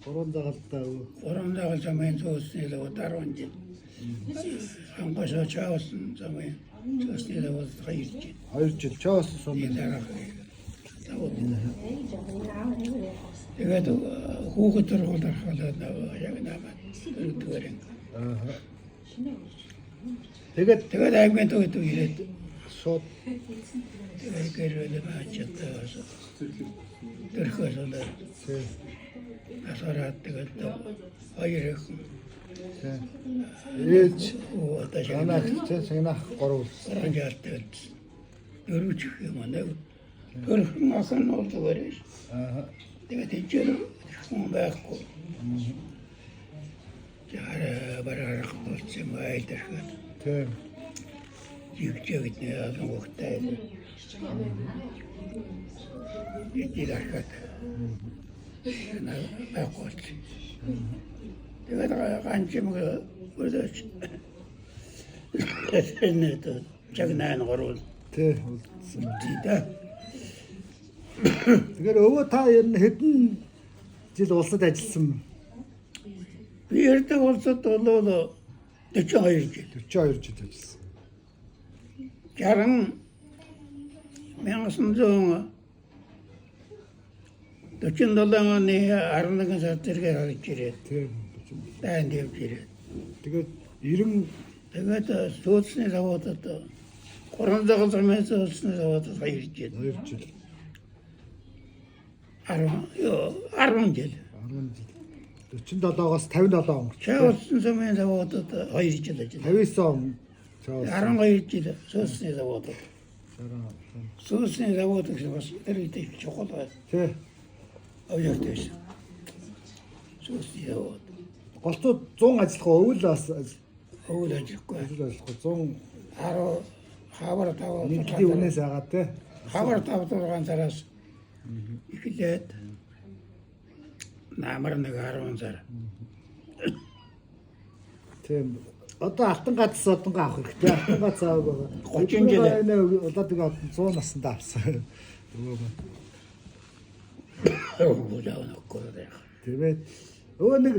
Хорон загалтай. Хорон загал замын зөөсний лөө 10 жил. Хангасаа чаасан замын зөөсний лөө 2 жил. 2 жил чаас сум. Тэгээд хүүхэд төрхөөр халаад яг намаа өргөдгөрэн. Аа. Тэгээд аймгийн төвд ирээд шууд тэгээд гэрэл маачтаа төрхөөр асараад тэгээд хоёр их ээж одоо санаах санаах гурав ранжaalтай дөрвч юм аа. Төрхөн асан болдгоорой. Аа. Тэгээд ичээр хүн байхгүй. Яара бараарах болчихсон байдаг. Тийм. Югчээд нэ агуухтай. Итилахад. байхгүй. Тэгээд ганчмаг үрдэж. Энэт чагнаан горол. Тийм. Тийдэ. Тэгэхээр өвөө та ер нь хэдэн жил улсад ажилласан? Би эртээ улсад болоо 42 жил. 42 жил ажилласан. 47 оны 11 сар зэрэг харж ирээд. Тийм. Дайнд явж ирээд. Тэгээд 90 тэгээд сууцны заводод Хорон загал замын сууцны заводод 2 жил. 2 жил. 10 жил. 47-оос 57 он. Чаасан замын заводод 2 жил ажиллав. 59 он. 12 жил сууцны заводод. Сууцны завод гэсэн бас тэрийтэй чухал байна. Тий. Оёртэйс. Сууцны завод. Голцоо 100 ажиллах өвөл бас Өвөл ажиллахгүй. ажиллах 100 10 хавар таваа. нэгдлийн үнээс агаад тий. Хавар таваа зараас эхлээд намар нэг 10 сар. Тийм. Одоо алтан гац одонго авах хэрэгтэй. Алтан гац аав байгаа. 30 жил. Одоо тэгээд 100 наснд авсан. Өвөл авахгүй. Тэгээд өвөө нэг